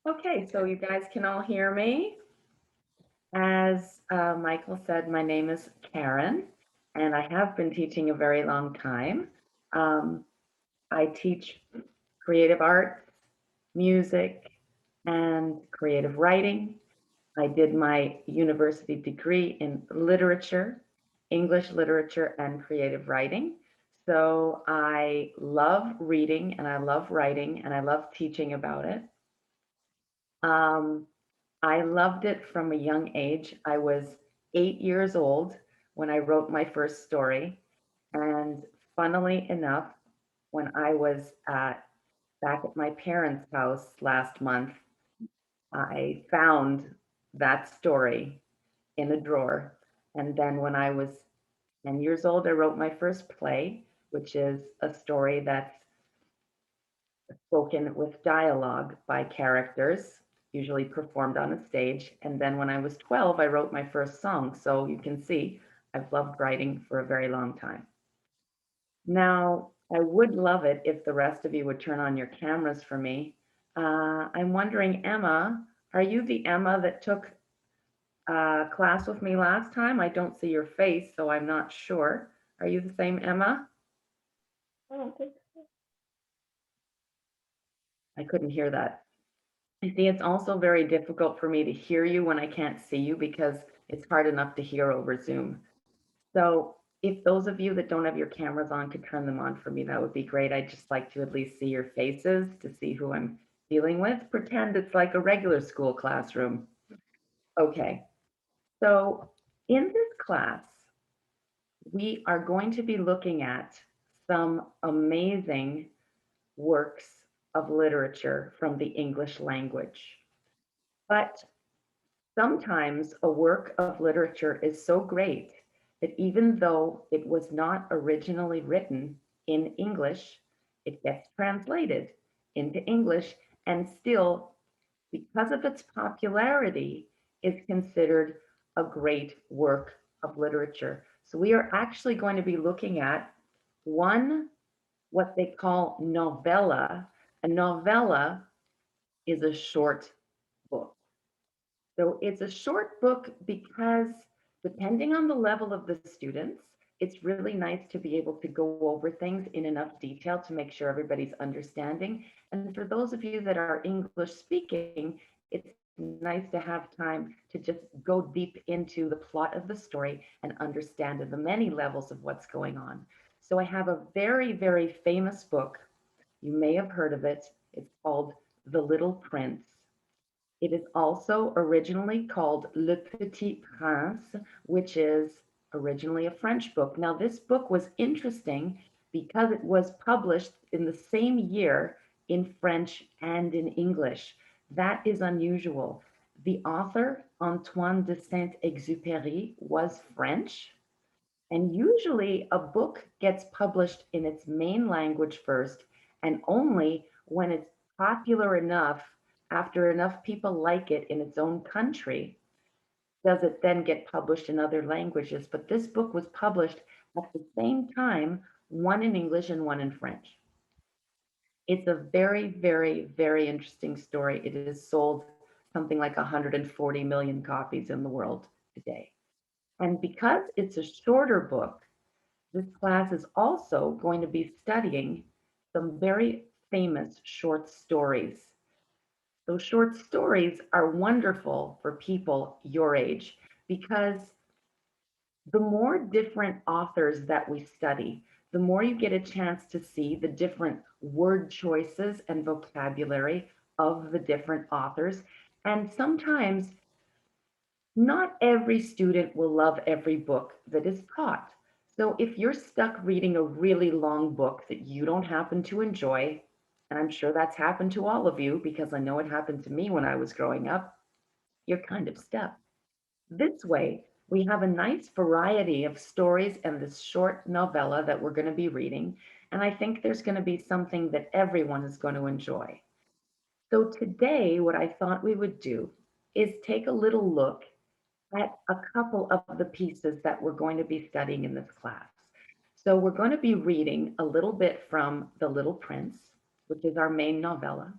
Okay, so you guys can all hear me. As Michael said, my name is Karen, and I have been teaching a very long time. Um, I teach creative arts, music, and creative writing. I did my university degree in literature, English literature, and creative writing. So I love reading and I love writing and I love teaching about it. Um, I loved it from a young age. I was 8 years old when I wrote my first story. And funnily enough, when I was back at my parents' house last month, I found that story in a drawer. And then when I was 10 years old, I wrote my first play, which is a story that's spoken with dialogue by characters, usually performed on a stage. And then when I was 12, I wrote my first song. So you can see I've loved writing for a very long time. Now, I would love it if the rest of you would turn on your cameras for me. I'm wondering, Emma, are you the Emma that took class with me last time? I don't see your face, so I'm not sure. Are you the same Emma? I don't think I couldn't hear that. I see it's also very difficult for me to hear you when I can't see you because it's hard enough to hear over Zoom. So if those of you that don't have your cameras on could turn them on for me, that would be great. I'd just like to at least see your faces to see who I'm dealing with. Pretend it's like a regular school classroom. Okay, so in this class, we are going to be looking at some amazing works of literature from the English language. But sometimes a work of literature is so great that even though it was not originally written in English, it gets translated into English and still, because of its popularity, is considered a great work of literature. So we are actually going to be looking at one, what they call novella. A novella is a short book. So it's a short book because depending on the level of the students, it's really nice to be able to go over things in enough detail to make sure everybody's understanding. And for those of you that are English speaking, it's nice to have time to just go deep into the plot of the story and understand the many levels of what's going on. So I have a very, very famous book. You may have heard of it. It's called The Little Prince. It is also originally called Le Petit Prince, which is originally a French book. Now, this book was interesting because it was published in the same year in French and in English. That is unusual. The author, Antoine de Saint-Exupéry, was French, and usually a book gets published in its main language first, and only when it's popular enough, after enough people like it in its own country, does it then get published in other languages. But this book was published at the same time, one in English and one in French. It's a very, very, very interesting story. It is sold something like 140 million copies in the world today. And because it's a shorter book, this class is also going to be studying some very famous short stories. Those short stories are wonderful for people your age because the more different authors that we study, the more you get a chance to see the different word choices and vocabulary of the different authors. And sometimes not every student will love every book that is taught. So if you're stuck reading a really long book that you don't happen to enjoy, and I'm sure that's happened to all of you because I know it happened to me when I was growing up, you're kind of stuck. This way, we have a nice variety of stories and this short novella that we're going to be reading. And I think there's going to be something that everyone is going to enjoy. So today, what I thought we would do is take a little look at a couple of the pieces that we're going to be studying in this class. So we're going to be reading a little bit from The Little Prince, which is our main novella.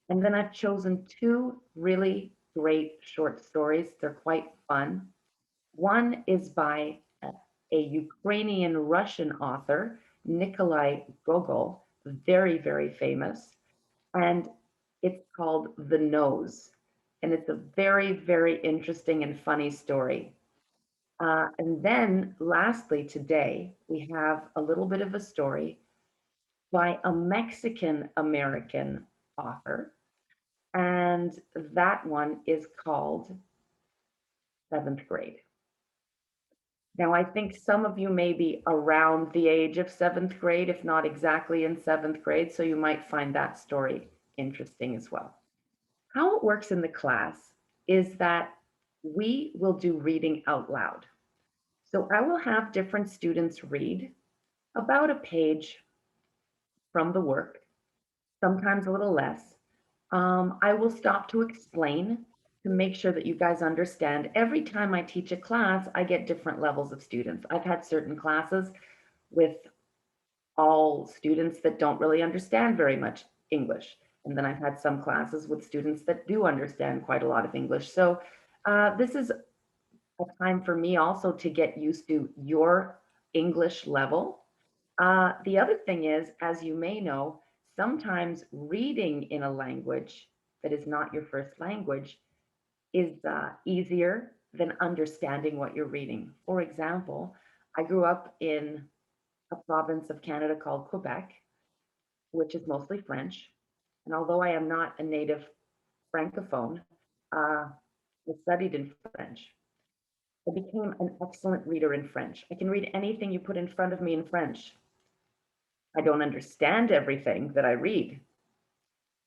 And then I've chosen two really great short stories. They're quite fun. One is by a Ukrainian Russian author, Nikolai Gogol, very, very famous. And it's called The Nose. And it's a very, very interesting and funny story. And then lastly, today, we have a little bit of a story by a Mexican American author. And that one is called Seventh Grade. Now, I think some of you may be around the age of seventh grade, if not exactly in seventh grade, so you might find that story interesting as well. How it works in the class is that we will do reading out loud. So I will have different students read about a page from the work, sometimes a little less. I will stop to explain to make sure that you guys understand. Every time I teach a class, I get different levels of students. I've had certain classes with all students that don't really understand very much English. And then I've had some classes with students that do understand quite a lot of English. So this is a time for me also to get used to your English level. The other thing is, as you may know, sometimes reading in a language that is not your first language is easier than understanding what you're reading. For example, I grew up in a province of Canada called Quebec, which is mostly French. And although I am not a native Francophone, I studied in French. I became an excellent reader in French. I can read anything you put in front of me in French. I don't understand everything that I read,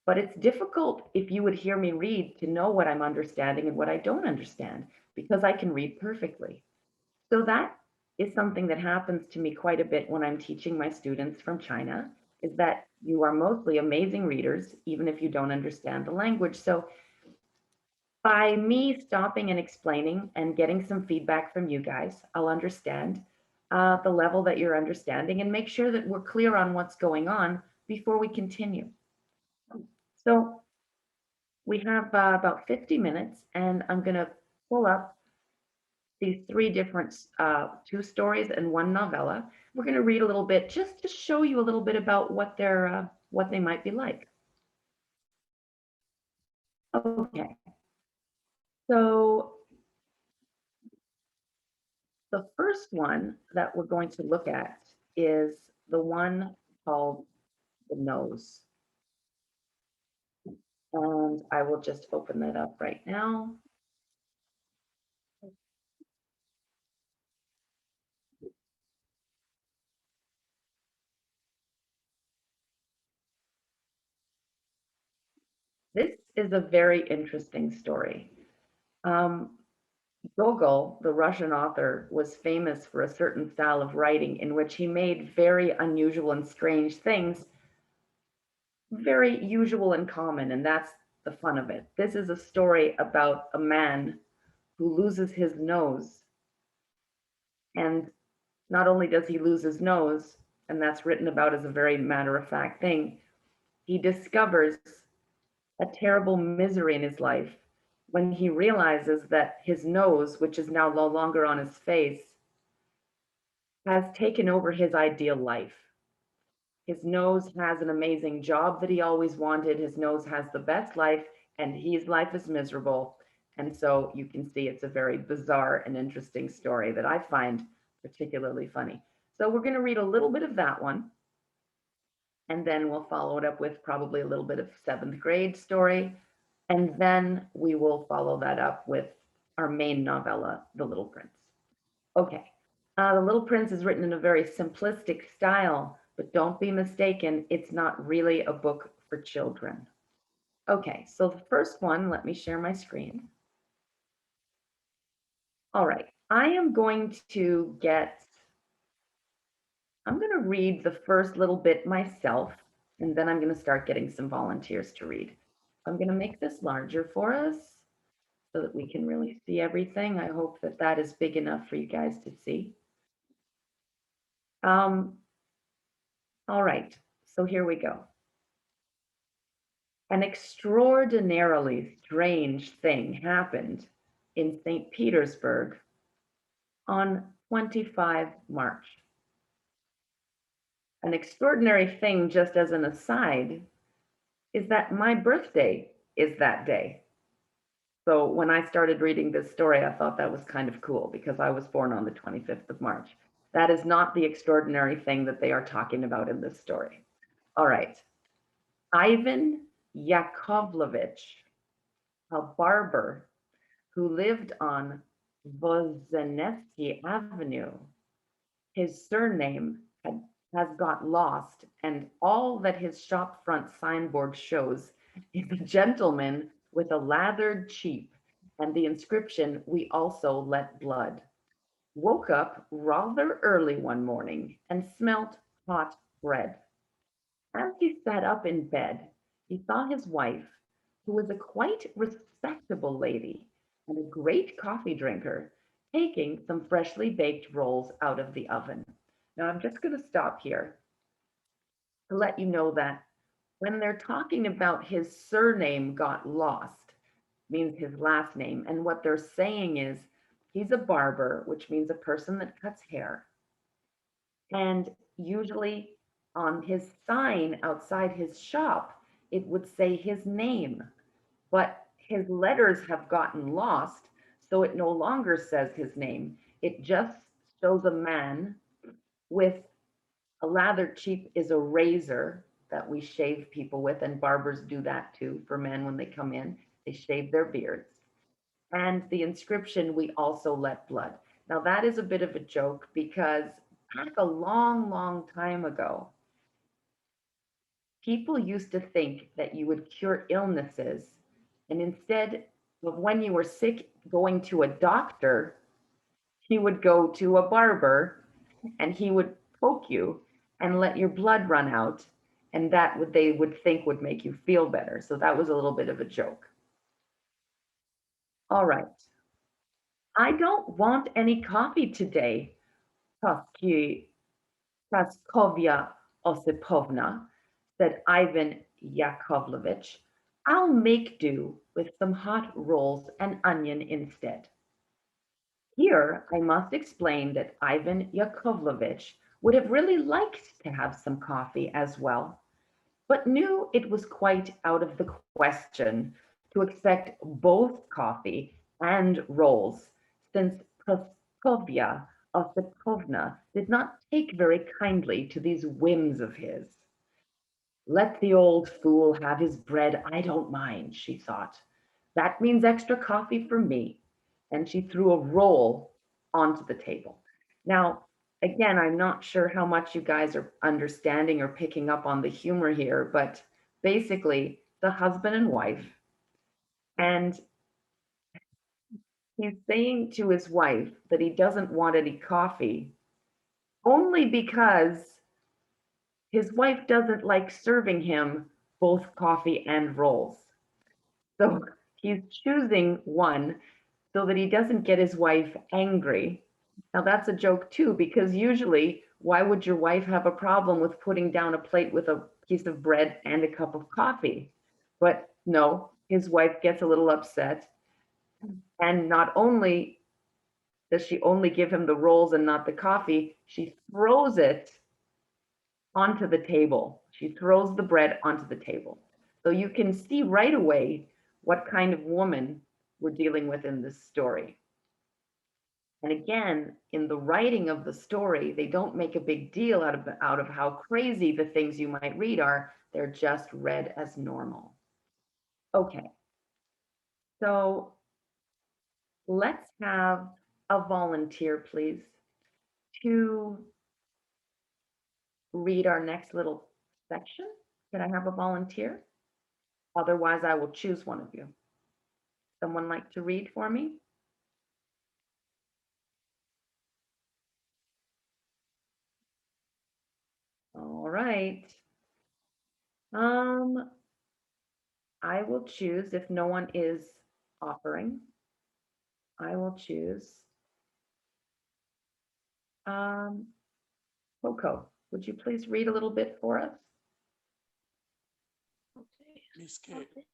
but it's difficult if you would hear me read to know what I'm understanding and what I don't understand because I can read perfectly. So that is something that happens to me quite a bit when I'm teaching my students from China, is that you are mostly amazing readers, even if you don't understand the language. So by me stopping and explaining and getting some feedback from you guys, I'll understand the level that you're understanding and make sure that we're clear on what's going on before we continue. So we have about 50 minutes, and I'm going to pull up these three different, two stories and one novella. We're going to read a little bit just to show you a little bit about what they might be like. Okay. So the first one that we're going to look at is the one called The Nose. And I will just open that up right now. This is a very interesting story. Gogol, the Russian author, was famous for a certain style of writing in which he made very unusual and strange things very usual and common, and that's the fun of it. This is a story about a man who loses his nose, and not only does he lose his nose, and that's written about as a very matter-of-fact thing, he discovers a terrible misery in his life when he realizes that his nose, which is now no longer on his face, has taken over his ideal life. His nose has an amazing job that he always wanted. His nose has the best life, and his life is miserable. And so you can see it's a very bizarre and interesting story that I find particularly funny. So we're going to read a little bit of that one, and then we'll follow it up with probably a little bit of seventh grade story. And then we will follow that up with our main novella, The Little Prince. Okay, The Little Prince is written in a very simplistic style, but don't be mistaken, it's not really a book for children. Okay, so the first one, let me share my screen. All right, I'm going to read the first little bit myself, and then I'm going to start getting some volunteers to read. I'm going to make this larger for us so that we can really see everything. I hope that that is big enough for you guys to see. All right, so here we go. An extraordinarily strange thing happened in St. Petersburg on 25 March. An extraordinary thing, just as an aside, is that my birthday is that day. So when I started reading this story, I thought that was kind of cool because I was born on the 25th of March. That is not the extraordinary thing that they are talking about in this story. All right. Ivan Yakovlevich, a barber who lived on Voznetsky Avenue. His surname has got lost, and all that his shop front signboard shows is a gentleman with a lathered cheek and the inscription, "We also let blood." Woke up rather early one morning and smelt hot bread. As he sat up in bed, he saw his wife, who was a quite respectable lady and a great coffee drinker, taking some freshly baked rolls out of the oven. Now, I'm just going to stop here to let you know that when they're talking about his surname got lost, means his last name, and what they're saying is he's a barber, which means a person that cuts hair. And usually on his sign outside his shop, it would say his name, but his letters have gotten lost, so it no longer says his name. It just shows a man with a lathered cheek is a razor that we shave people with, and barbers do that too for men when they come in. They shave their beards. And the inscription, "We also let blood." Now that is a bit of a joke because back a long, long time ago, people used to think that you would cure illnesses, and instead of when you were sick going to a doctor, you would go to a barber and he would poke you and let your blood run out, and that would they would think would make you feel better. So that was a little bit of a joke. All right. I don't want any coffee today, Praskovia Osipovna, said Ivan Yakovlevich. "I'll make do with some hot rolls and onion instead." Here, I must explain that Ivan Yakovlevich would have really liked to have some coffee as well, but knew it was quite out of the question to expect both coffee and rolls, since Praskovia Osipovna did not take very kindly to these whims of his. "Let the old fool have his bread, I don't mind," she thought. "That means extra coffee for me." And she threw a roll onto the table. Now, again, I'm not sure how much you guys are understanding or picking up on the humor here, but basically, the husband and wife, and he's saying to his wife that he doesn't want any coffee only because his wife doesn't like serving him both coffee and rolls. So he's choosing one so that he doesn't get his wife angry. Now that's a joke too, because usually, why would your wife have a problem with putting down a plate with a piece of bread and a cup of coffee? But no, his wife gets a little upset. And not only does she only give him the rolls and not the coffee, she throws it onto the table. She throws the bread onto the table. So you can see right away what kind of woman we're dealing with in this story. And again, in the writing of the story, they don't make a big deal out of how crazy the things you might read are. They're just read as normal. Okay, so let's have a volunteer, please, to read our next little section. Can I have a volunteer? Otherwise, I will choose one of you. Someone like to read for me? All right. I will choose if no one is offering. I will choose Coco. Would you please read a little bit for us? Okay. Ms. K, Okay.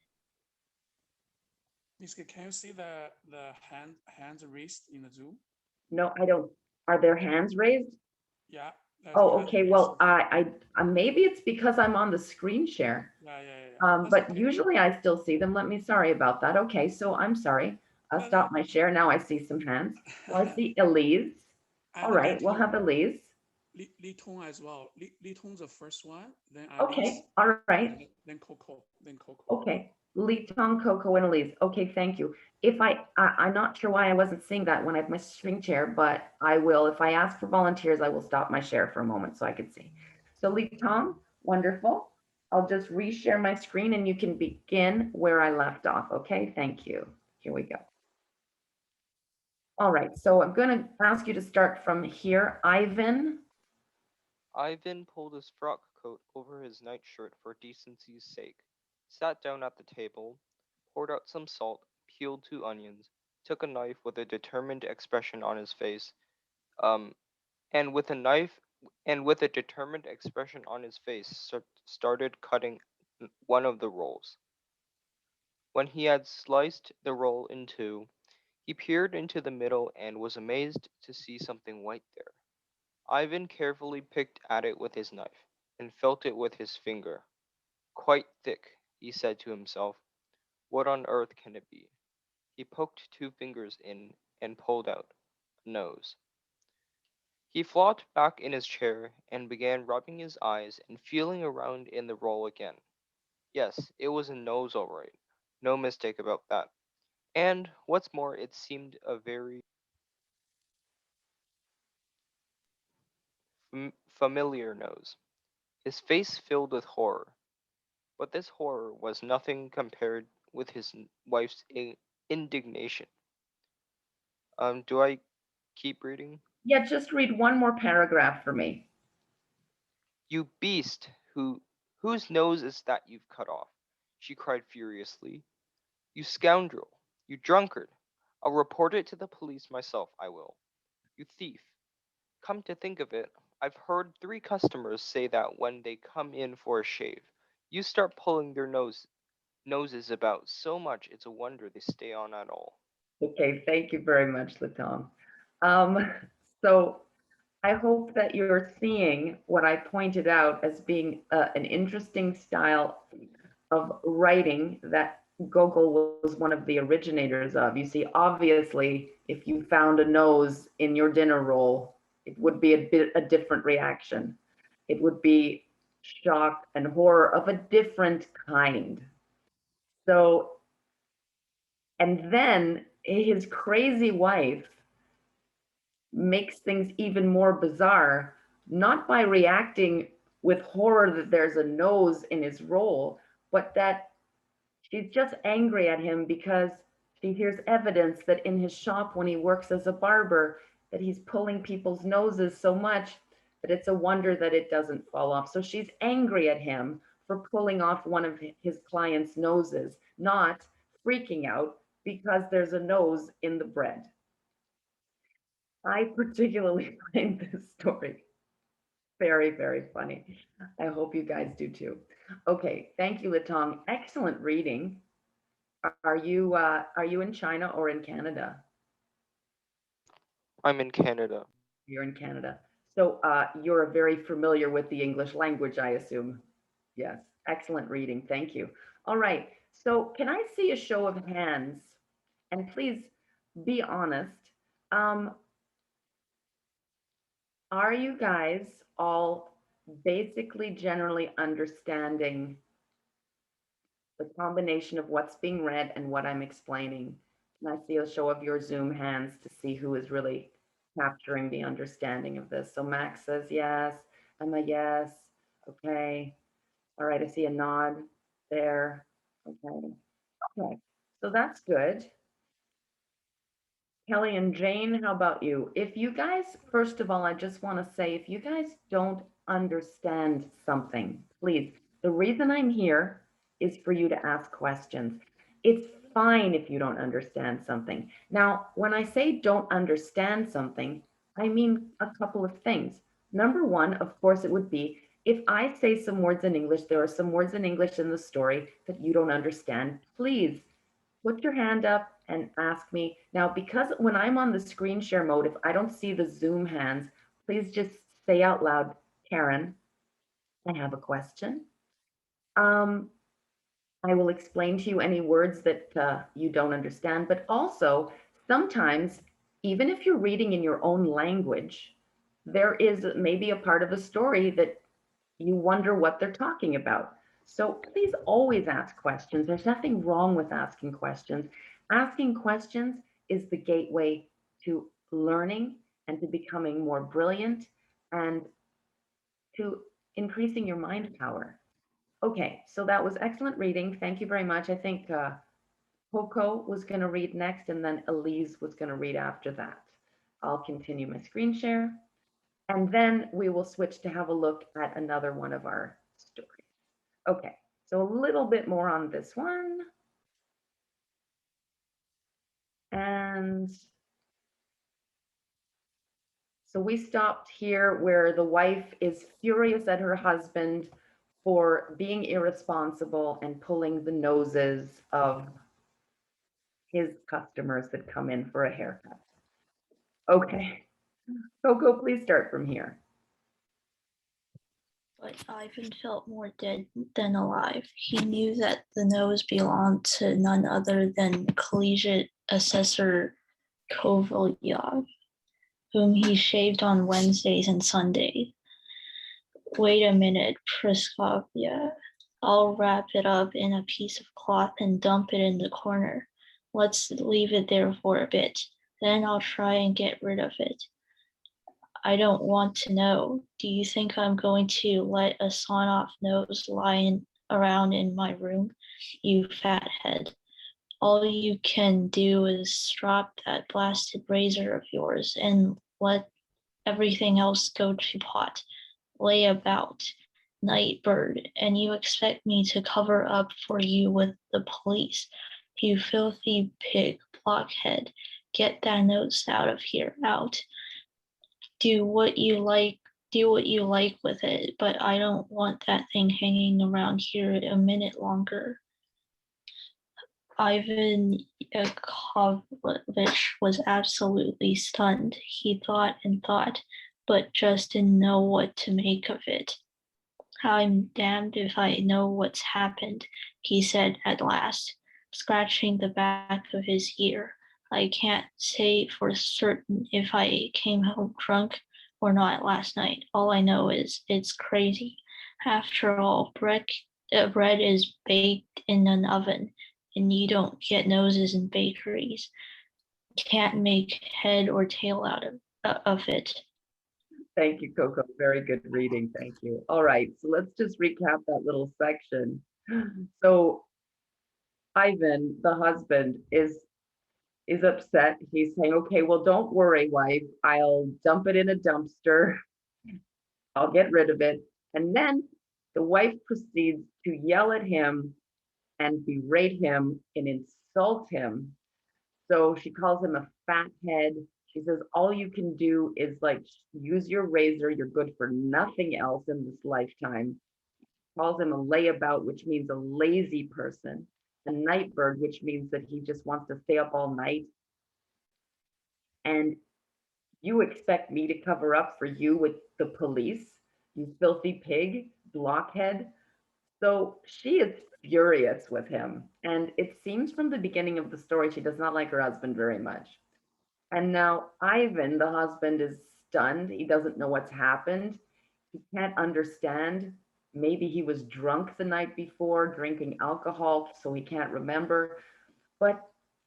Ms. K, can you see the hands raised in the Zoom? No, I don't. Are there hands raised? Yeah. Oh, okay. Well, I maybe it's because I'm on the screen share. Yeah. That's But okay. usually I still see them. Sorry about that. Okay, so I'm sorry. I'll No. stop my share. Now I see some hands. So I see Elise. All right, we'll have Elise. Li Tong as well. Li Tong's the first one, then Okay, Alice, all right. then Coco. Okay, Lee Tong, Coco, and Elise. Okay, thank you. If I'm not sure why I wasn't seeing that when I have my screen share, but I will. If I ask for volunteers, I will stop my share for a moment so I can see. So Lee Tong, wonderful. I'll just reshare my screen and you can begin where I left off. Okay, thank you. Here we go. All right, so I'm going to ask you to start from here. Ivan. Ivan pulled his frock coat over his nightshirt for decency's sake, sat down at the table, poured out some salt, peeled 2 onions, took a knife with a determined expression on his face, and with a determined expression on his face, started cutting one of the rolls. When he had sliced the roll in 2, he peered into the middle and was amazed to see something white there. Ivan carefully picked at it with his knife, and felt it with his finger. Quite thick, he said to himself. What on earth can it be? He poked 2 fingers in and pulled out a nose. He flopped back in his chair and began rubbing his eyes and feeling around in the roll again. Yes, it was a nose all right. No mistake about that. And, what's more, it seemed a very familiar nose. His face filled with horror. But this horror was nothing compared with his wife's indignation. Do I keep reading? Yeah, just read one more paragraph for me. You beast! Whose nose is that you've cut off? She cried furiously. You scoundrel! You drunkard! I'll report it to the police myself, I will. You thief! Come to think of it, I've heard 3 customers say that when they come in for a shave, you start pulling their noses about so much it's a wonder they stay on at all. Okay, thank you very much, Latom. So I hope that you're seeing what I pointed out as being an interesting style of writing that Gogol was one of the originators of. You see, obviously, if you found a nose in your dinner roll, it would be a different reaction. It would be shock and horror of a different kind. So, and then his crazy wife makes things even more bizarre, not by reacting with horror that there's a nose in his roll, but that she's just angry at him because she hears evidence that in his shop when he works as a barber, that he's pulling people's noses so much that it's a wonder that it doesn't fall off. So she's angry at him for pulling off one of his clients' noses, not freaking out because there's a nose in the bread. I particularly find this story very, very funny. I hope you guys do too. Okay, thank you, Latong. Excellent reading. Are you in China or in Canada? I'm in Canada. You're in Canada. So you're very familiar with the English language, I assume. Yes, excellent reading. Thank you. All right. So can I see a show of hands? And please be honest. Are you guys all basically generally understanding the combination of what's being read and what I'm explaining? Can I see a show of your Zoom hands to see who is really capturing the understanding of this? So Max says yes, Emma, yes. Okay. All right, I see a nod there. Okay. Okay. So that's good. Kelly and Jane, how about you? If you guys, first of all, I just want to say, if you guys don't understand something, please, the reason I'm here is for you to ask questions. It's fine if you don't understand something. Now, when I say don't understand something, I mean a couple of things. Number one, of course, it would be if I say some words in English, there are some words in English in the story that you don't understand, please put your hand up and ask me. Now, because when I'm on the screen share mode, if I don't see the Zoom hands, please just say out loud, Karen, I have a question. I will explain to you any words that you don't understand, but also sometimes, even if you're reading in your own language, there is maybe a part of the story that you wonder what they're talking about. So please always ask questions. There's nothing wrong with asking questions. Asking questions is the gateway to learning and to becoming more brilliant and to increasing your mind power. Okay, so that was excellent reading. Thank you very much. I think Coco was going to read next, and then Elise was going to read after that. I'll continue my screen share, and then we will switch to have a look at another one of our stories. Okay, so a little bit more on this one. And so we stopped here where the wife is furious at her husband for being irresponsible and pulling the noses of his customers that come in for a haircut. Okay, Coco, please start from here. But Ivan felt more dead than alive. He knew that the nose belonged to none other than collegiate assessor Kovalyov, whom he shaved on Wednesdays and Sundays. Wait a minute, Praskovia. I'll wrap it up in a piece of cloth and dump it in the corner. Let's leave it there for a bit. Then I'll try and get rid of it. I don't want to know. Do you think I'm going to let a sawn-off nose lie around in my room, you fathead? All you can do is drop that blasted razor of yours and let everything else go to pot. Lay about, night bird, and you expect me to cover up for you with the police. You filthy pig, blockhead. Get that nose out of here, out. Do what you like with it, but I don't want that thing hanging around here a minute longer. Ivan Yakovlevich was absolutely stunned. He thought and thought, but just didn't know what to make of it. I'm damned if I know what's happened, he said at last, scratching the back of his ear. I can't say for certain if I came home drunk or not last night. All I know is it's crazy. After all, bread is baked in an oven, and you don't get noses in bakeries. Can't make head or tail out of it. Thank you, Coco. Very good reading. Thank you. All right, so let's just recap that little section. So Ivan, the husband, is upset. He's saying, okay, well, don't worry, wife. I'll dump it in a dumpster. I'll get rid of it. And then the wife proceeds to yell at him and berate him and insult him. So she calls him a fathead. She says, all you can do is like use your razor. You're good for nothing else in this lifetime. Calls him a layabout, which means a lazy person. A night bird, which means that he just wants to stay up all night. And you expect me to cover up for you with the police, you filthy pig, blockhead. So she is furious with him. And it seems from the beginning of the story, she does not like her husband very much. And now Ivan, the husband, is stunned. He doesn't know what's happened. He can't understand. Maybe he was drunk the night before, drinking alcohol, so he can't remember. But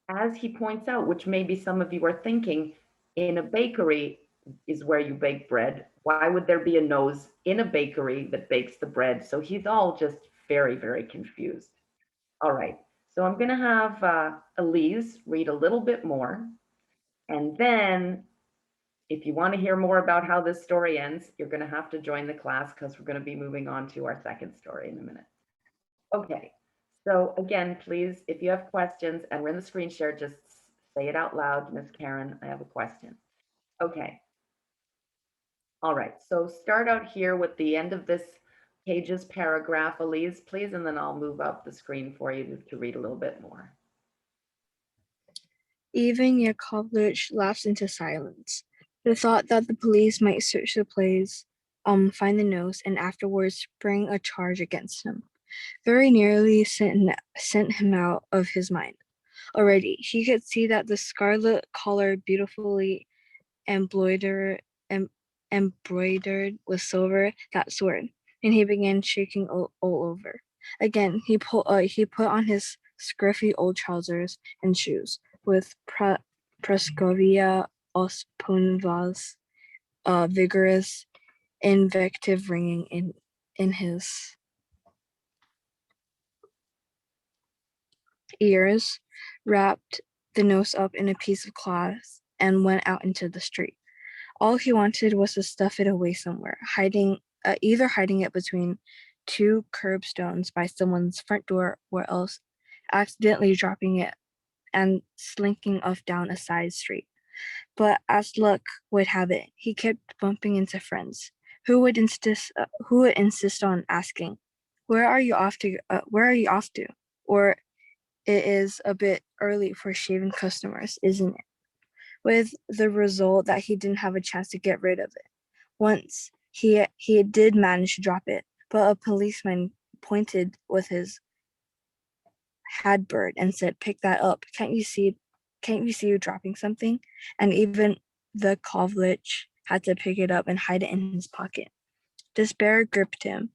as he points out, which maybe some of you are thinking, in a bakery is where you bake bread. Why would there be a nose in a bakery that bakes the bread? So he's all just very, very confused. All right, so I'm going to have Elise read a little bit more. And then if you want to hear more about how this story ends, you're going to have to join the class because we're going to be moving on to our second story in a minute. Okay, so again, please, if you have questions and we're in the screen share, just say it out loud. Ms. Karen, I have a question. Okay. All right, so start out here with the end of this pages paragraph, Elise, please, and then I'll move up the screen for you to read a little bit more. Even Yakovlevich lapsed into silence. The thought that the police might search the place, find the notes, and afterwards bring a charge against him very nearly sent him out of his mind. Already, he could see that the scarlet collar, beautifully embroidered with silver, that sword, and he began shaking all over. Again, he put on his scruffy old trousers and shoes, with Praskovia Osponova's vigorous invective ringing in his ears, wrapped the nose up in a piece of cloth, and went out into the street. All he wanted was to stuff it away somewhere, either hiding it between two curbstones by someone's front door, or else accidentally dropping it and slinking off down a side street. But as luck would have it, he kept bumping into friends who would insist on asking, "Where are you off to? Or it is a bit early for shaving customers, isn't it?" With the result that he didn't have a chance to get rid of it. Once he did manage to drop it, but a policeman pointed with his hadbird and said, "Pick that up. Can't you see you dropping something?" And even the Kovlich had to pick it up and hide it in his pocket. Despair gripped him,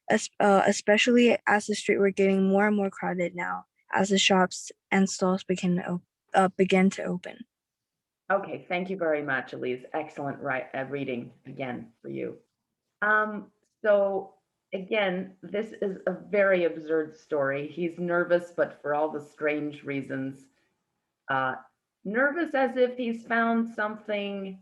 especially as the street were getting more and more crowded now, as the shops and stalls began to open. Okay, thank you very much, Elise. Excellent reading again for you. So again, this is a very absurd story. He's nervous, but for all the strange reasons. Nervous as if he's found something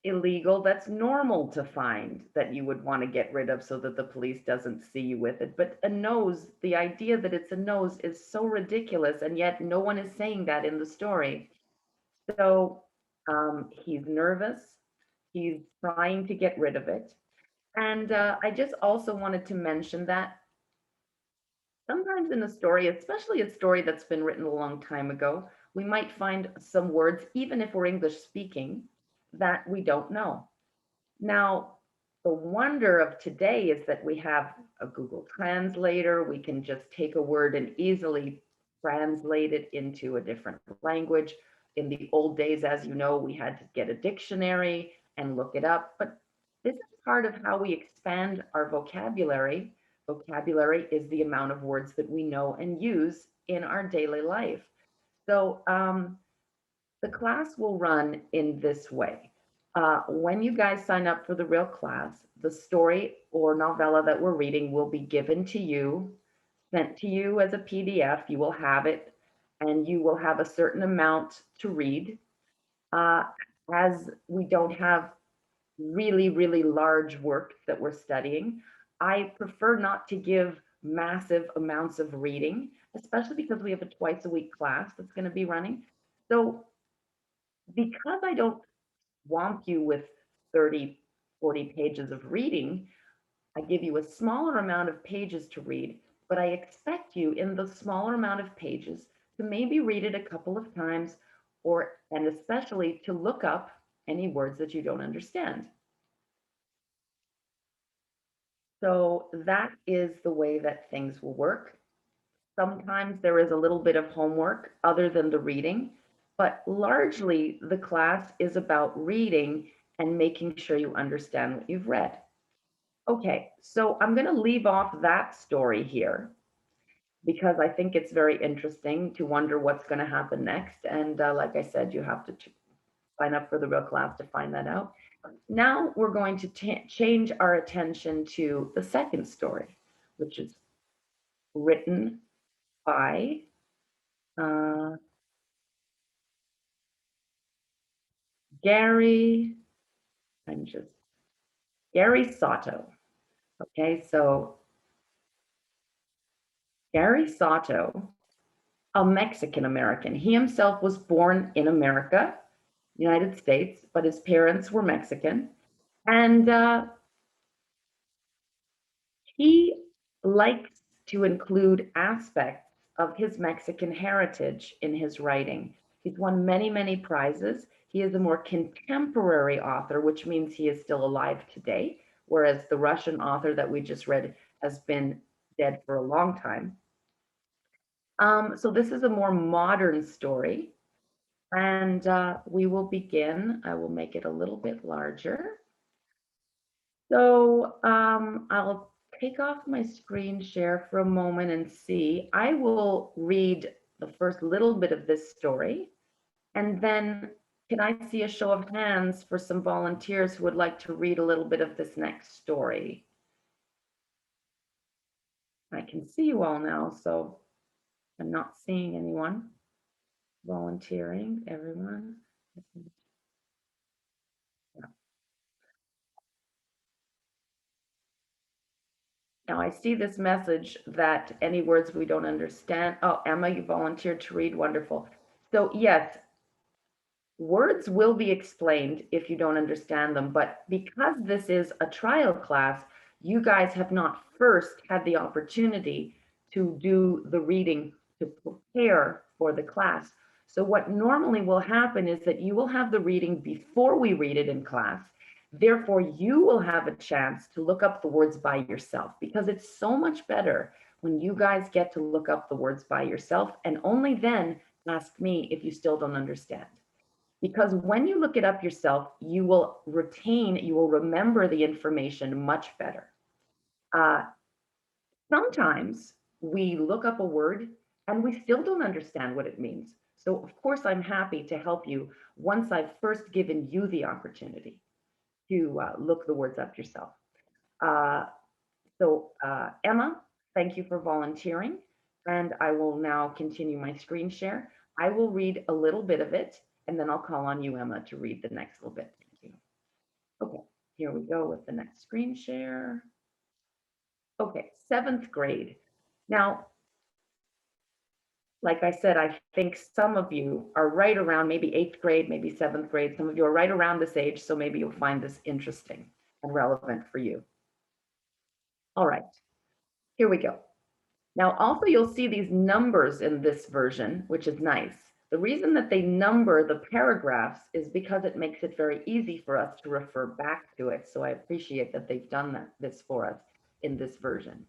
illegal that's normal to find that you would want to get rid of so that the police doesn't see you with it. But a nose, the idea that it's a nose is so ridiculous, and yet no one is saying that in the story. So he's nervous, he's trying to get rid of it. And I just also wanted to mention that sometimes in a story, especially a story that's been written a long time ago, we might find some words, even if we're English speaking, that we don't know. Now, the wonder of today is that we have a Google Translator. We can just take a word and easily translate it into a different language. In the old days, as you know, we had to get a dictionary and look it up. But this is part of how we expand our vocabulary. Vocabulary is the amount of words that we know and use in our daily life. So the class will run in this way. When you guys sign up for the real class, the story or novella that we're reading will be given to you, sent to you as a PDF. You will have it, and you will have a certain amount to read. As we don't have really, really large works that we're studying, I prefer not to give massive amounts of reading, especially because we have a twice a week class that's going to be running. So because I don't swamp you with 30, 40 pages of reading, I give you a smaller amount of pages to read, but I expect you in the smaller amount of pages to maybe read it a couple of times, and especially to look up any words that you don't understand. So that is the way that things will work. Sometimes there is a little bit of homework other than the reading, but largely the class is about reading and making sure you understand what you've read. Okay, so I'm going to leave off that story here because I think it's very interesting to wonder what's going to happen next. And like I said, you have to sign up for the real class to find that out. Now we're going to change our attention to the second story, which is written by Gary Sato. Okay, so Gary Sato, a Mexican American. He himself was born in America, United States, but his parents were Mexican. And He likes to include aspects of his Mexican heritage in his writing. He's won many, many prizes. He is a more contemporary author, which means he is still alive today, whereas the Russian author that we just read has been dead for a long time. So this is a more modern story. And we will begin. I will make it a little bit larger. So I'll take off my screen share for a moment and see. I will read the first little bit of this story. And then can I see a show of hands for some volunteers who would like to read a little bit of this next story? I can see you all now, so I'm not seeing anyone volunteering. Everyone. Now I see this message that any words we don't understand. Oh, Emma, you volunteered to read. Wonderful. So yes, words will be explained if you don't understand them, but because this is a trial class, you guys have not first had the opportunity to do the reading to prepare for the class. So what normally will happen is that you will have the reading before we read it in class. Therefore, you will have a chance to look up the words by yourself, because it's so much better when you guys get to look up the words by yourself, and only then ask me if you still don't understand. Because when you look it up yourself, you will remember the information much better. Sometimes we look up a word and we still don't understand what it means. So of course, I'm happy to help you once I've first given you the opportunity to look the words up yourself. Emma, thank you for volunteering. And I will now continue my screen share. I will read a little bit of it, and then I'll call on you, Emma, to read the next little bit. Thank you. Okay, here we go with the next screen share. Okay, 7th grade. Now, like I said, I think some of you are right around maybe 8th grade, maybe 7th grade. Some of you are right around this age, so maybe you'll find this interesting and relevant for you. All right, here we go. Now, also you'll see these numbers in this version, which is nice. The reason that they number the paragraphs is because it makes it very easy for us to refer back to it. So I appreciate that they've done this for us in this version.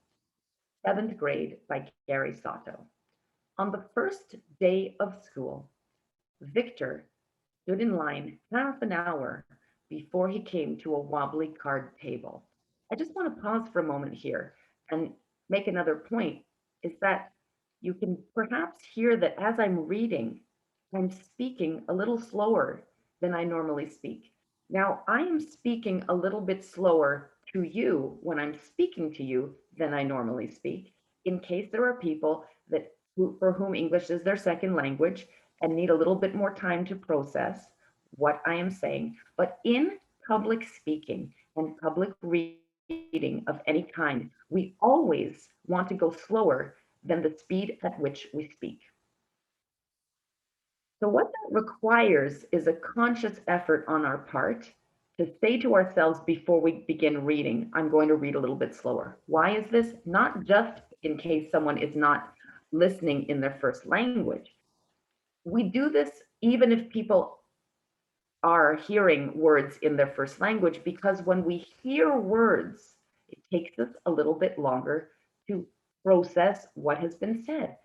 7th grade by Gary Sato. On the first day of school, Victor stood in line half an hour before he came to a wobbly card table. I just want to pause for a moment here and make another point, is that you can perhaps hear that as I'm reading, I'm speaking a little slower than I normally speak. Now, I am speaking a little bit slower to you when I'm speaking to you than I normally speak, in case there are people for whom English is their second language and need a little bit more time to process what I am saying. But in public speaking and public reading of any kind, we always want to go slower than the speed at which we speak. So what that requires is a conscious effort on our part to say to ourselves before we begin reading, I'm going to read a little bit slower. Why is this? Not just in case someone is not listening in their first language. We do this even if people are hearing words in their first language, because when we hear words, it takes us a little bit longer to process what has been said.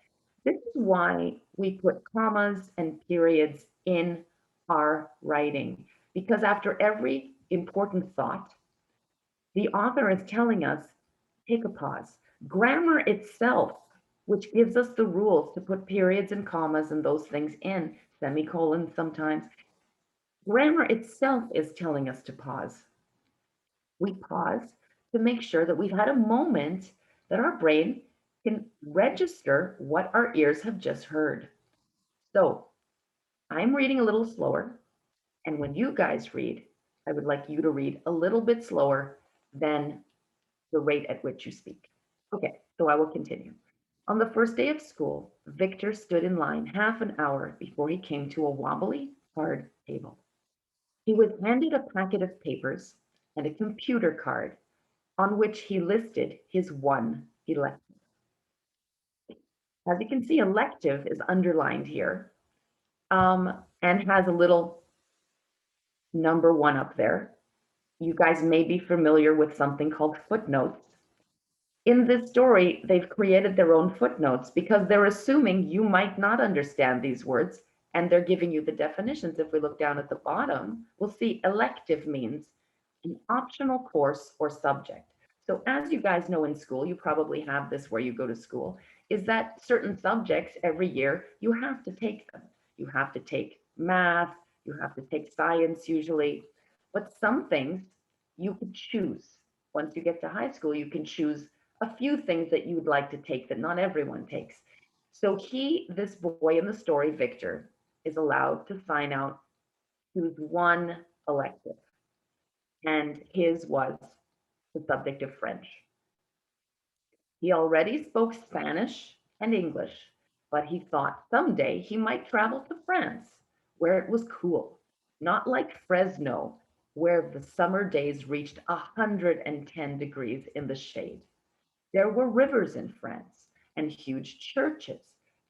This is why we put commas and periods in our writing, because after every important thought, the author is telling us, take a pause. Grammar itself, which gives us the rules to put periods and commas and those things in, semicolons sometimes, grammar itself is telling us to pause. We pause to make sure that we've had a moment that our brain can register what our ears have just heard. So I'm reading a little slower, and when you guys read, I would like you to read a little bit slower than the rate at which you speak. Okay, so I will continue. On the first day of school, Victor stood in line half an hour before he came to a wobbly, hard table. He was handed a packet of papers and a computer card on which he listed his one elective. As you can see, elective is underlined here, and has a little number 1 up there. You guys may be familiar with something called footnotes. In this story, they've created their own footnotes because they're assuming you might not understand these words, and they're giving you the definitions. If we look down at the bottom, we'll see elective means an optional course or subject. So as you guys know in school, you probably have this where you go to school, is that certain subjects every year, you have to take them. You have to take math, you have to take science usually, but some things you could choose. Once you get to high school, you can choose a few things that you would like to take that not everyone takes. So this boy in the story, Victor, is allowed to sign out, choose one elective, and his was the subject of French. He already spoke Spanish and English, but he thought someday he might travel to France, where it was cool, not like Fresno, where the summer days reached 110 degrees in the shade. There were rivers in France and huge churches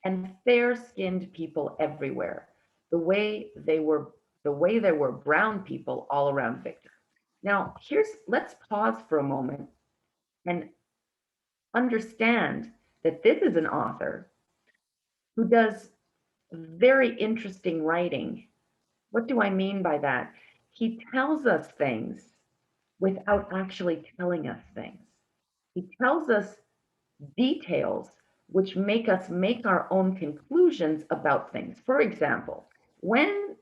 and fair-skinned people everywhere, the way there were brown people all around Victor. Now, let's pause for a moment and understand that this is an author who does very interesting writing. What do I mean by that? He tells us things without actually telling us things. He tells us details which make us make our own conclusions about things. For example, when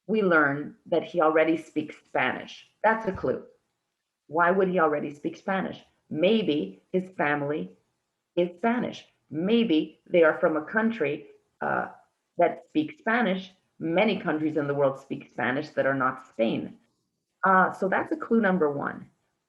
we learn that he already speaks Spanish, that's a clue. Why would he already speak Spanish? Maybe his family is Spanish. Maybe they are from a country that speaks Spanish. Many countries in the world speak Spanish that are not Spain. So that's a clue number 1.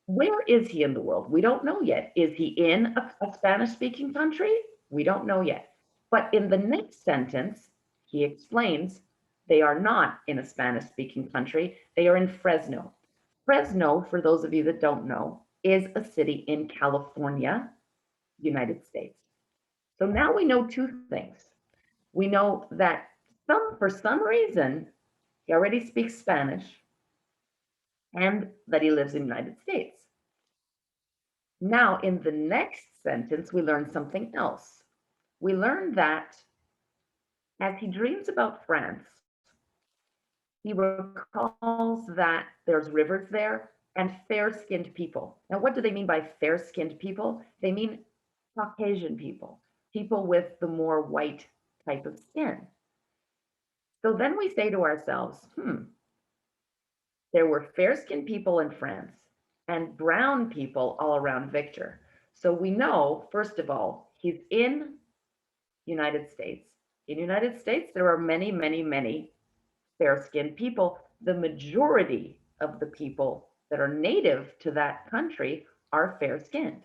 Where is he in the world? We don't know yet. Is he in a Spanish-speaking country? We don't know yet. But in the next sentence, he explains they are not in a Spanish-speaking country. They are in Fresno. Fresno, for those of you that don't know, is a city in California, United States. So now we know 2 things. We know that for some reason, he already speaks Spanish and that he lives in the United States. Now, in the next sentence, we learn something else. We learn that as he dreams about France, he recalls that there's rivers there and fair-skinned people. Now, what do they mean by fair-skinned people? They mean Caucasian people, people with the more white type of skin. So then we say to ourselves, there were fair-skinned people in France and brown people all around Victor. So we know, first of all, he's in United States. In United States, there are many, many, many fair-skinned people. The majority of the people that are native to that country are fair-skinned.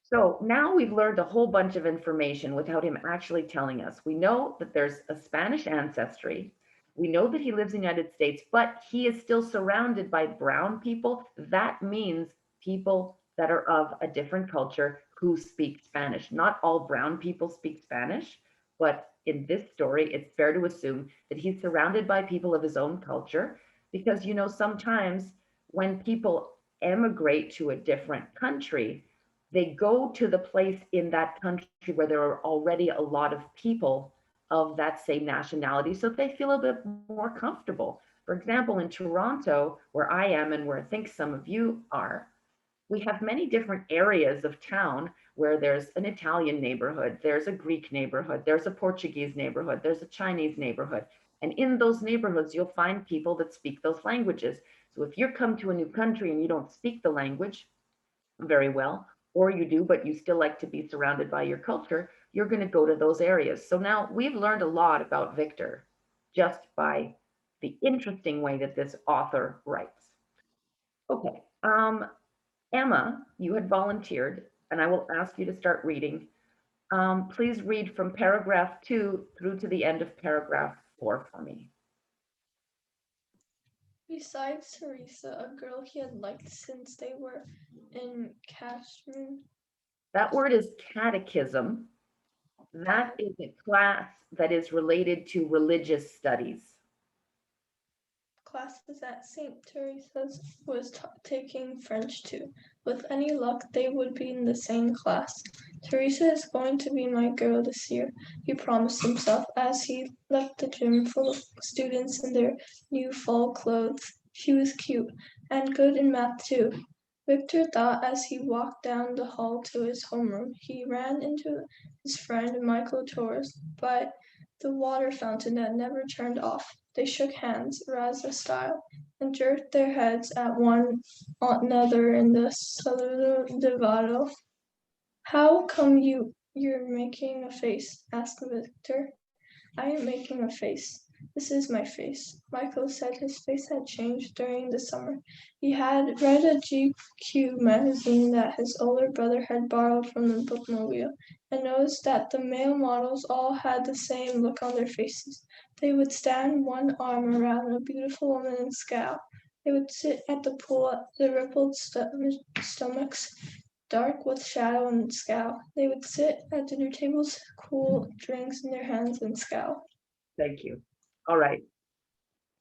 So now we've learned a whole bunch of information without him actually telling us. We know that there's a Spanish ancestry. We know that he lives in the United States, but he is still surrounded by brown people. That means people that are of a different culture who speak Spanish. Not all brown people speak Spanish, but in this story, it's fair to assume that he's surrounded by people of his own culture, because, you know, sometimes when people emigrate to a different country, they go to the place in that country where there are already a lot of people of that same nationality, so they feel a bit more comfortable. For example, in Toronto, where I am and where I think some of you are, we have many different areas of town where there's an Italian neighborhood, there's a Greek neighborhood, there's a Portuguese neighborhood, there's a Chinese neighborhood. And in those neighborhoods, you'll find people that speak those languages. So if you come to a new country and you don't speak the language very well, or you do, but you still like to be surrounded by your culture, you're going to go to those areas. So now we've learned a lot about Victor just by the interesting way that this author writes. Okay, Emma, you had volunteered, and I will ask you to start reading. Please read from paragraph 2 through to the end of paragraph 4 for me. Besides Teresa, a girl he had liked since they were in Kashmir. That word is catechism. That is a class that is related to religious studies. Classes at St. Teresa's was taking French too. With any luck, they would be in the same class. Teresa is going to be my girl this year, he promised himself as he left the gym full of students in their new fall clothes. She was cute and good in math too. Victor thought as he walked down the hall to his homeroom. He ran into his friend Michael Torres by the water fountain that never turned off. They shook hands, Raza style, and jerked their heads at one another in the saludo devato. How come you're making a face? Asked Victor. I am making a face. This is my face. Michael said his face had changed during the summer. He had read a GQ magazine that his older brother had borrowed from the bookmobile and noticed that the male models all had the same look on their faces. They would stand one arm around a beautiful woman and scowl. They would sit at the pool at the rippled stomachs, dark with shadow and scowl. They would sit at dinner tables, cool drinks in their hands and scowl. Thank you. All right.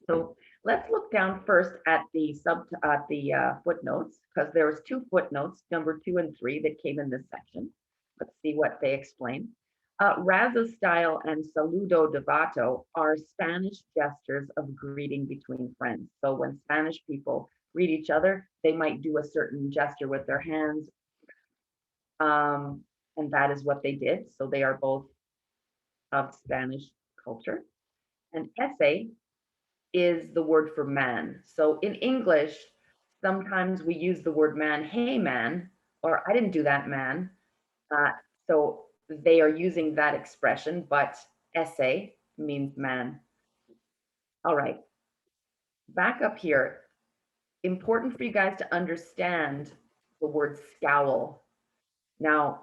So let's look down first at the footnotes, because there was 2 footnotes, number 2 and 3, that came in this section. Let's see what they explain. Raza style and saludo devato are Spanish gestures of greeting between friends. So when Spanish people greet each other, they might do a certain gesture with their hands. And that is what they did. So they are both of Spanish culture. And essay is the word for man. So in English, sometimes we use the word man, hey man, or I didn't do that, man. So they are using that expression, but essay means man. All right, back up here. Important for you guys to understand the word scowl. Now,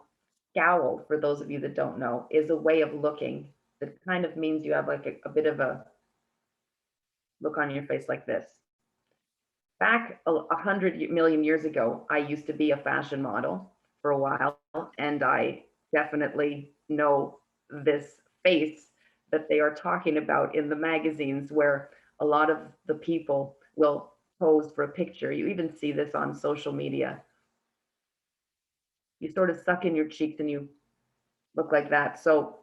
scowl, for those of you that don't know, is a way of looking that kind of means you have like a bit of a look on your face like this. Back 100 million years ago, I used to be a fashion model for a while, and I definitely know this face that they are talking about in the magazines, where a lot of the people will pose for a picture. You even see this on social media. You sort of suck in your cheeks and you look like that. So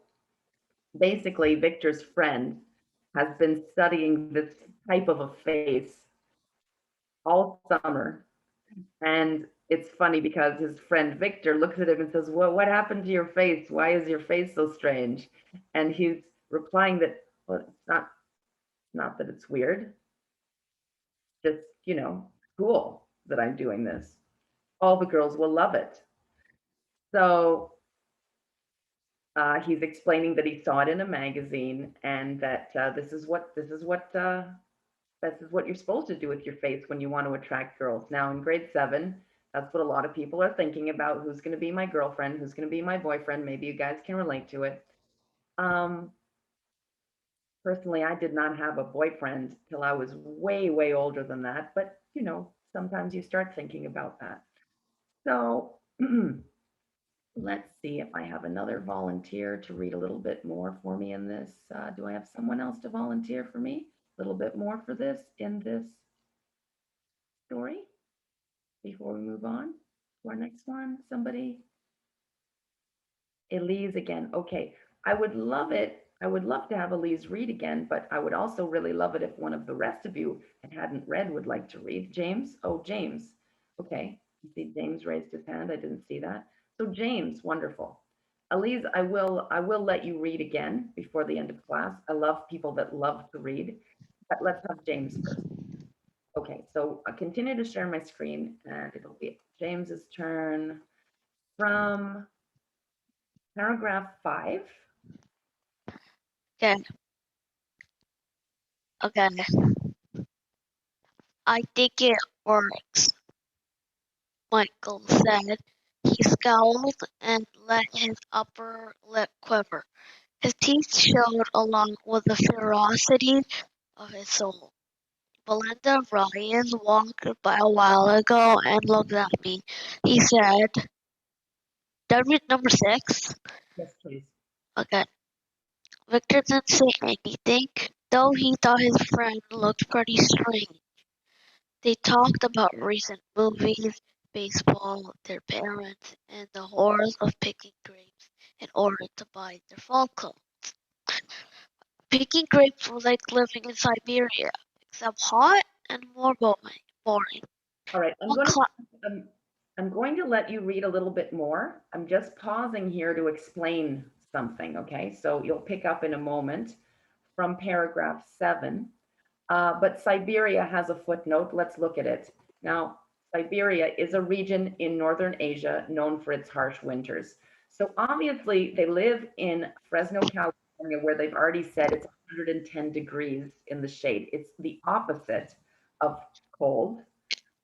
basically, Victor's friend has been studying this type of a face all summer. And it's funny because his friend Victor looks at him and says, well, what happened to your face? Why is your face so strange? And he's replying that, well, it's not that it's weird. Just, cool that I'm doing this. All the girls will love it. So he's explaining that he saw it in a magazine, and that this is what you're supposed to do with your face when you want to attract girls. Now in grade 7, that's what a lot of people are thinking about. Who's going to be my girlfriend? Who's going to be my boyfriend? Maybe you guys can relate to it. Personally, I did not have a boyfriend till I was way, way older than that. But, sometimes you start thinking about that. So let's see if I have another volunteer to read a little bit more for me in this. Do I have someone else to volunteer for me a little bit more for this in this story before we move on to our next one? Somebody? Elise again. Okay, I would love it. I would love to have Elise read again, but I would also really love it if one of the rest of you that hadn't read would like to read. James? Oh, James. Okay, I see James raised his hand. I didn't see that. So James, wonderful. Elise, I will let you read again before the end of class. I love people that love to read, but let's have James first. Okay, so I'll continue to share my screen, and it'll be James's turn from paragraph 5. Okay. I think it works, Michael said. He scowled and let his upper lip quiver. His teeth showed along with the ferocity of his soul. Belinda Ryan walked by a while ago and looked at me. He said, number 6? Yes, please. Okay. Victor didn't say anything, though he thought his friend looked pretty strange. They talked about recent movies, baseball, their parents, and the horrors of picking grapes in order to buy their fall clothes. Picking grapes was like living in Siberia, except hot and more boring. All right, What cla- I'm going to let you read a little bit more. I'm just pausing here to explain something, okay? So you'll pick up in a moment from paragraph 7. But Siberia has a footnote. Let's look at it. Now, Siberia is a region in northern Asia known for its harsh winters. So obviously they live in Fresno, California, where they've already said it's 110 degrees in the shade. It's the opposite of cold.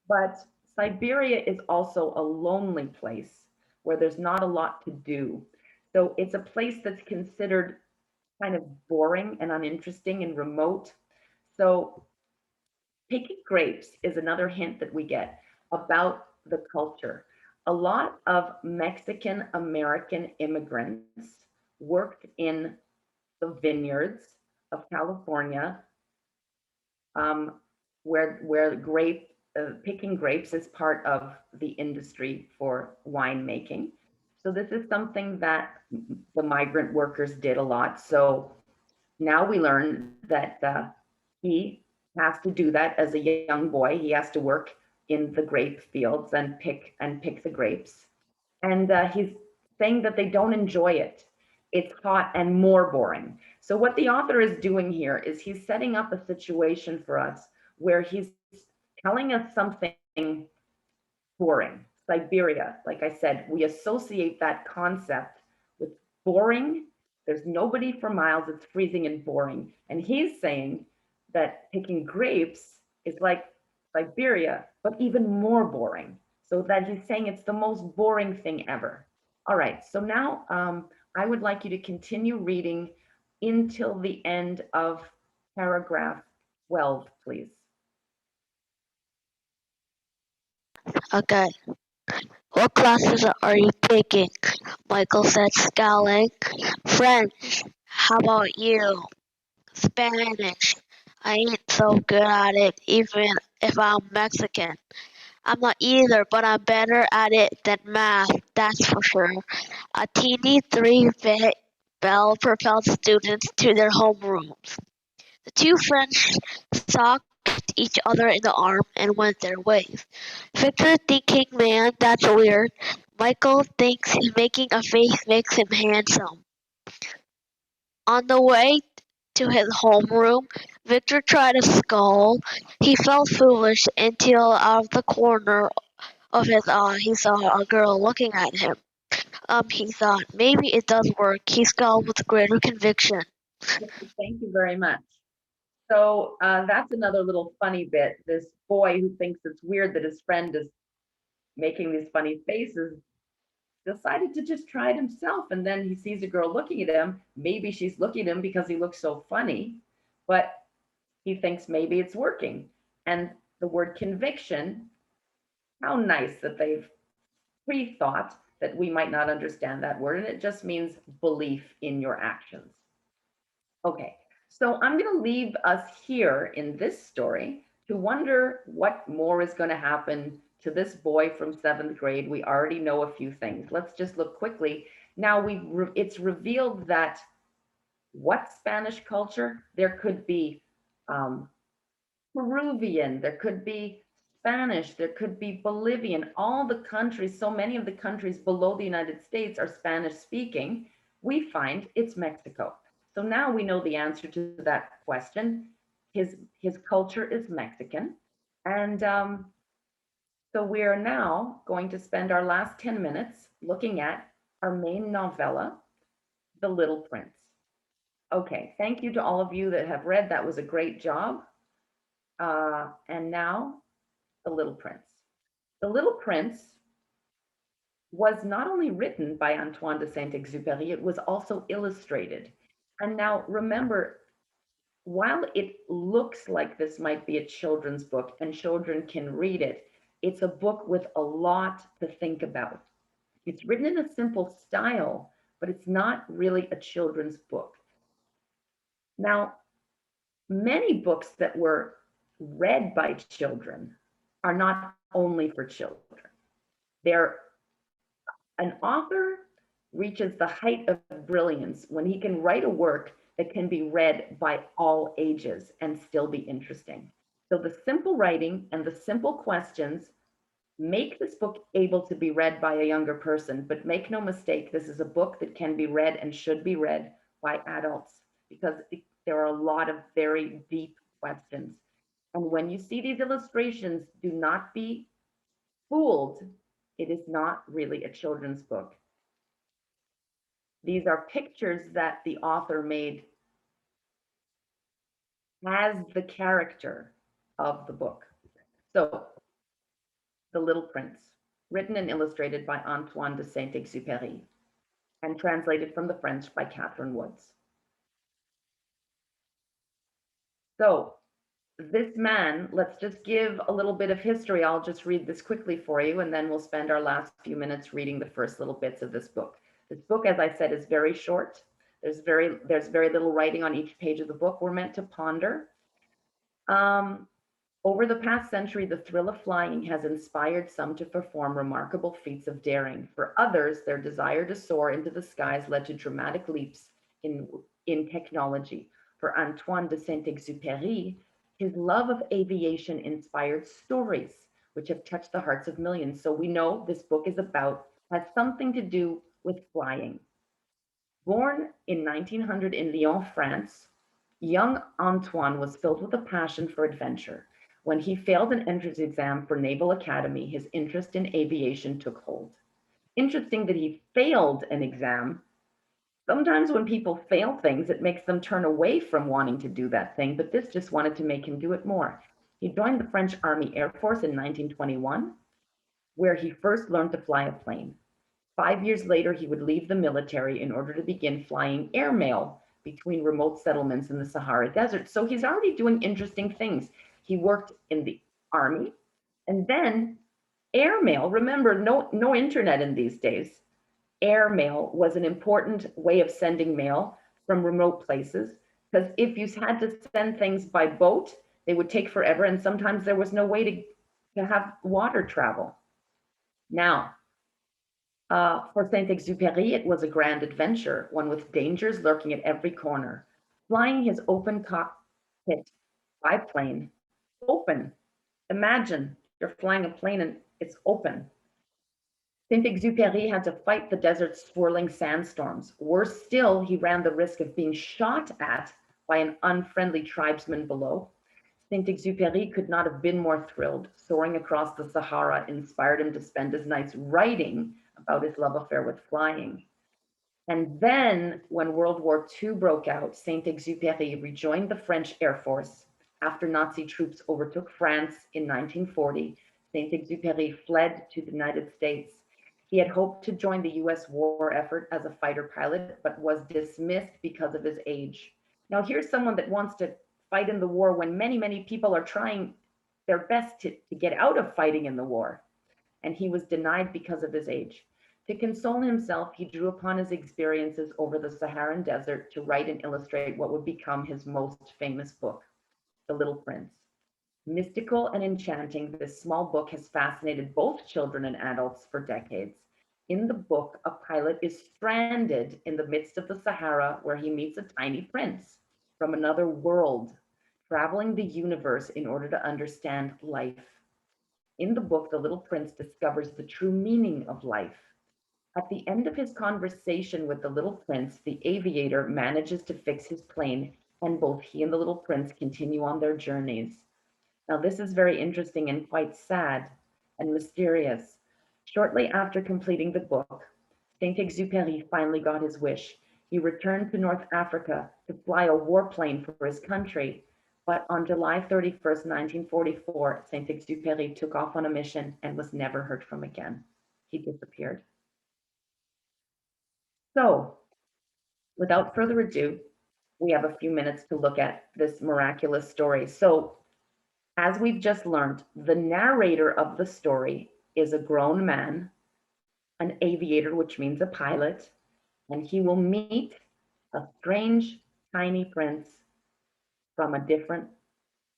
But Siberia is also a lonely place where there's not a lot to do. So it's a place that's considered kind of boring and uninteresting and remote. So picking grapes is another hint that we get about the culture. A lot of Mexican American immigrants worked in the vineyards of California, where picking grapes is part of the industry for winemaking. So this is something that the migrant workers did a lot. So now we learn that he has to do that as a young boy. He has to work in the grape fields and pick the grapes. And he's saying that they don't enjoy it. It's hot and more boring. So what the author is doing here is he's setting up a situation for us where he's telling us something boring. Siberia, like I said, we associate that concept with boring. There's nobody for miles. It's freezing and boring. And he's saying that picking grapes is like Siberia, but even more boring. So that he's saying it's the most boring thing ever. All right, so now I would like you to continue reading until the end of paragraph 12, please. Okay. What classes are you taking? Michael said, scowling. French. How about you? Spanish. I ain't so good at it, even if I'm Mexican. I'm not either, but I'm better at it than math, that's for sure. A teeny 3-bit bell propelled students to their homerooms. The two friends socked each other in the arm and went their ways. Victor thinking, man, that's weird. Michael thinks making a face makes him handsome. On the way to his homeroom, Victor tried to scold. He felt foolish until out of the corner of his eye he saw a girl looking at him. He thought, maybe it does work. He scowled with greater conviction. Thank you very much. So that's another little funny bit. This boy who thinks it's weird that his friend is making these funny faces decided to just try it himself. And then he sees a girl looking at him. Maybe she's looking at him because he looks so funny, but he thinks maybe it's working. And the word conviction, how nice that they've pre-thought that we might not understand that word. And it just means belief in your actions. Okay, so I'm going to leave us here in this story to wonder what more is going to happen to this boy from 7th grade. We already know a few things. Let's just look quickly. Now it's revealed that what Spanish culture? There could be Peruvian, there could be Spanish, there could be Bolivian. All the countries, so many of the countries below the United States are Spanish speaking. We find it's Mexico. So now we know the answer to that question. His culture is Mexican. And so we are now going to spend our last 10 minutes looking at our main novella, The Little Prince. Okay, thank you to all of you that have read. That was a great job. And now, The Little Prince. The Little Prince was not only written by Antoine de Saint-Exupéry, it was also illustrated. And now remember, while it looks like this might be a children's book and children can read it, it's a book with a lot to think about. It's written in a simple style, but it's not really a children's book. Now, many books that were read by children are not only for children. An author reaches the height of brilliance when he can write a work that can be read by all ages and still be interesting. So the simple writing and the simple questions make this book able to be read by a younger person, but make no mistake, this is a book that can be read and should be read by adults because there are a lot of very deep questions. And when you see these illustrations, do not be fooled. It is not really a children's book. These are pictures that the author made as the character of the book. So, The Little Prince, written and illustrated by Antoine de Saint-Exupéry, and translated from the French by Catherine Woods. So, this man, let's just give a little bit of history. I'll just read this quickly for you, and then we'll spend our last few minutes reading the first little bits of this book. This book, as I said, is very short. There's very little writing on each page of the book. We're meant to ponder. Over the past century, the thrill of flying has inspired some to perform remarkable feats of daring. For others, their desire to soar into the skies led to dramatic leaps in technology. For Antoine de Saint-Exupéry, his love of aviation inspired stories which have touched the hearts of millions. So we know this book has something to do with flying. Born in 1900 in Lyon, France, young Antoine was filled with a passion for adventure. When he failed an entrance exam for Naval Academy, his interest in aviation took hold. Interesting that he failed an exam. Sometimes when people fail things, it makes them turn away from wanting to do that thing, but this just wanted to make him do it more. He joined the French Army Air Force in 1921, where he first learned to fly a plane. 5 years later, he would leave the military in order to begin flying airmail between remote settlements in the Sahara Desert. So he's already doing interesting things. He worked in the army, and then airmail, remember, no internet in these days. Airmail was an important way of sending mail from remote places, because if you had to send things by boat, they would take forever, and sometimes there was no way to have water travel. Now, for Saint-Exupéry, it was a grand adventure, one with dangers lurking at every corner. Flying his open cockpit biplane, open. Imagine you're flying a plane and it's open. Saint-Exupéry had to fight the desert's swirling sandstorms. Worse still, he ran the risk of being shot at by an unfriendly tribesman below. Saint-Exupéry could not have been more thrilled. Soaring across the Sahara inspired him to spend his nights writing about his love affair with flying. And then, when World War II broke out, Saint-Exupéry rejoined the French Air Force. After Nazi troops overtook France in 1940, Saint-Exupéry fled to the United States. He had hoped to join the US war effort as a fighter pilot, but was dismissed because of his age. Now, here's someone that wants to fight in the war when many, many people are trying their best to get out of fighting in the war. And he was denied because of his age. To console himself, he drew upon his experiences over the Saharan desert to write and illustrate what would become his most famous book, The Little Prince. Mystical and enchanting, this small book has fascinated both children and adults for decades. In the book, a pilot is stranded in the midst of the Sahara where he meets a tiny prince from another world, traveling the universe in order to understand life. In the book, the little prince discovers the true meaning of life. At the end of his conversation with the little prince, the aviator manages to fix his plane, and both he and the little prince continue on their journeys. Now, this is very interesting and quite sad and mysterious. Shortly after completing the book, Saint-Exupéry finally got his wish. He returned to North Africa to fly a warplane for his country. But on July 31st, 1944, Saint-Exupéry took off on a mission and was never heard from again. He disappeared. So, without further ado, we have a few minutes to look at this miraculous story. So, as we've just learned, the narrator of the story is a grown man, an aviator, which means a pilot, and he will meet a strange, tiny prince from a different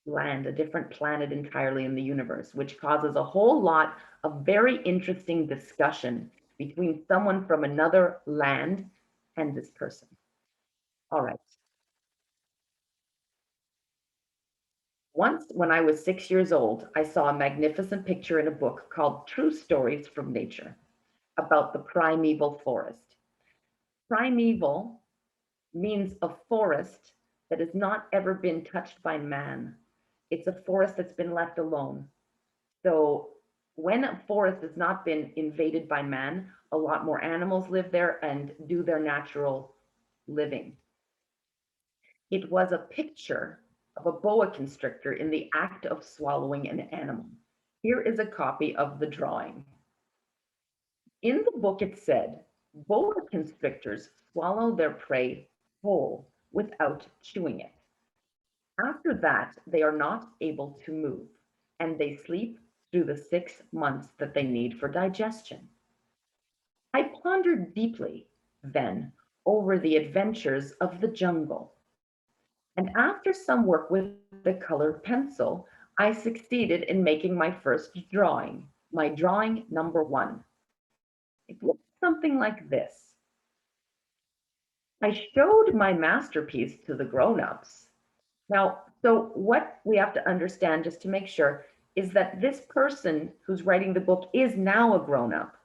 land, a different planet entirely in the universe, which causes a whole lot of very interesting discussion between someone from another land and this person. All right. Once, when I was 6 years old, I saw a magnificent picture in a book called True Stories from Nature about the primeval forest. Primeval means a forest that has not ever been touched by man. It's a forest that's been left alone. So when a forest has not been invaded by man, a lot more animals live there and do their natural living. It was a picture of a boa constrictor in the act of swallowing an animal. Here is a copy of the drawing. In the book, it said, boa constrictors swallow their prey whole without chewing it. After that, they are not able to move, and they sleep through the 6 months that they need for digestion. I pondered deeply, then, over the adventures of the jungle. And after some work with the colored pencil, I succeeded in making my first drawing, my drawing number 1. It looked something like this. I showed my masterpiece to the grown-ups. Now, so what we have to understand, just to make sure, is that this person who's writing the book is now a grown-up,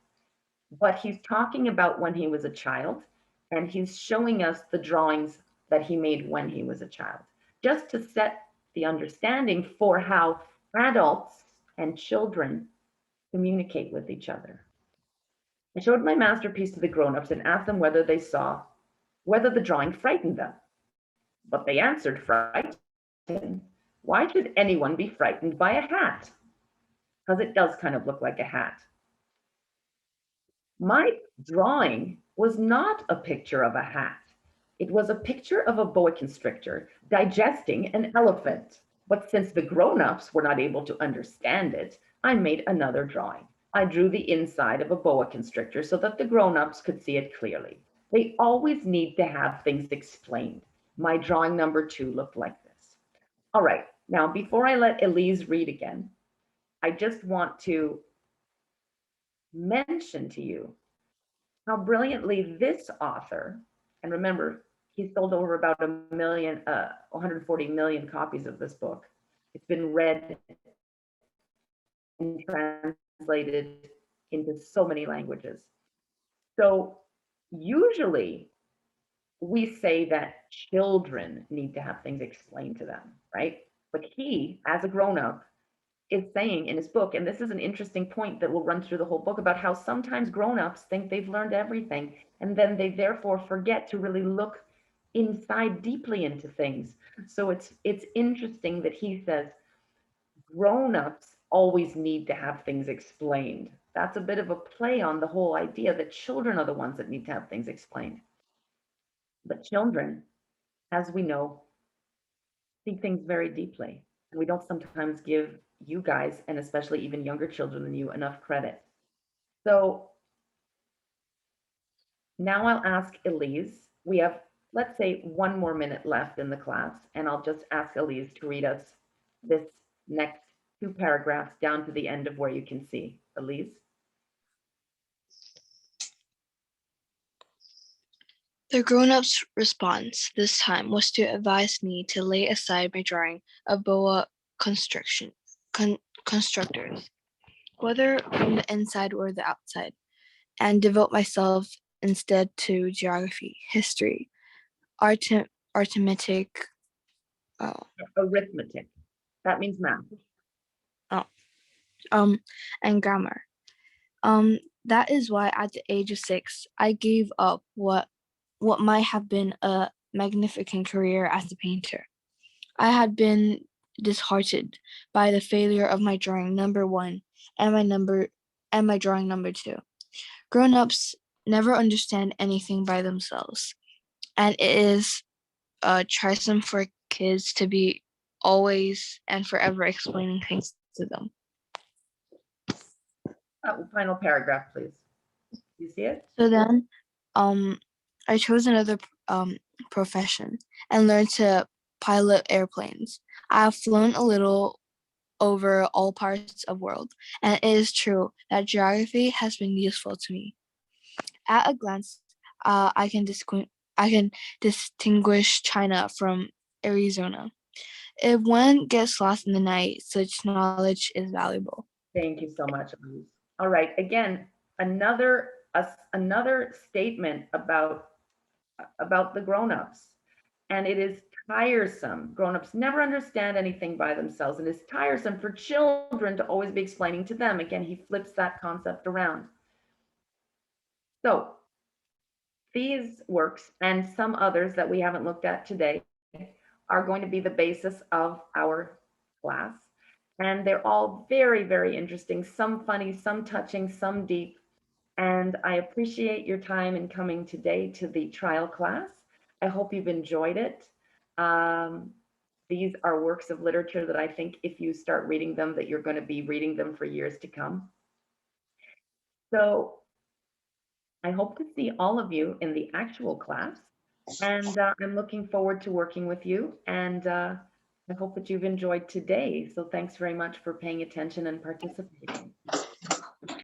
but he's talking about when he was a child, and he's showing us the drawings that he made when he was a child, just to set the understanding for how adults and children communicate with each other. I showed my masterpiece to the grown-ups and asked them whether the drawing frightened them. But they answered, frightened? Why should anyone be frightened by a hat? Because it does kind of look like a hat. My drawing was not a picture of a hat. It was a picture of a boa constrictor digesting an elephant. But since the grown-ups were not able to understand it, I made another drawing. I drew the inside of a boa constrictor so that the grown-ups could see it clearly. They always need to have things explained. My drawing number 2 looked like this. All right, now before I let Elise read again, I just want to mention to you how brilliantly this author, and remember, he sold over about 140 million copies of this book. It's been read and translated into so many languages. So usually we say that children need to have things explained to them, right? But he, as a grown-up, is saying in his book, and this is an interesting point that will run through the whole book, about how sometimes grown-ups think they've learned everything, and then they therefore forget to really look inside deeply into things. So it's interesting that he says grown-ups always need to have things explained. That's a bit of a play on the whole idea that children are the ones that need to have things explained. But children, as we know, see things very deeply. And we don't sometimes give you guys, and especially even younger children than you, enough credit. So now I'll ask Elise. We have, let's say, 1 more minute left in the class, and I'll just ask Elise to read us this next 2 paragraphs down to the end of where you can see. Elise? The grown-up's response this time was to advise me to lay aside my drawing of boa constrictors, whether from the inside or the outside, and devote myself instead to geography, history, arithmetic. Arithmetic. That means math. And grammar. That is why at the age of 6, I gave up what might have been a magnificent career as a painter. I had been disheartened by the failure of my drawing number 1 and my drawing number 2. Grown-ups never understand anything by themselves, and it is try for kids to be always and forever explaining things to them. Final paragraph, please. You see it? So then I chose another profession and learned to pilot airplanes. I have flown a little over all parts of the world, and it is true that geography has been useful to me. At a glance, I can distinguish China from Arizona. If one gets lost in the night, such knowledge is valuable. Thank you so much, Elise. All right, again, another statement about the grown-ups, and it is tiresome. Grown-ups never understand anything by themselves, and it's tiresome for children to always be explaining to them. Again, he flips that concept around. So these works and some others that we haven't looked at today are going to be the basis of our class. And they're all very, very interesting, some funny, some touching, some deep. And I appreciate your time in coming today to the trial class. I hope you've enjoyed it. These are works of literature that I think if you start reading them, that you're going to be reading them for years to come. So I hope to see all of you in the actual class. And I'm looking forward to working with you. And I hope that you've enjoyed today. So thanks very much for paying attention and participating.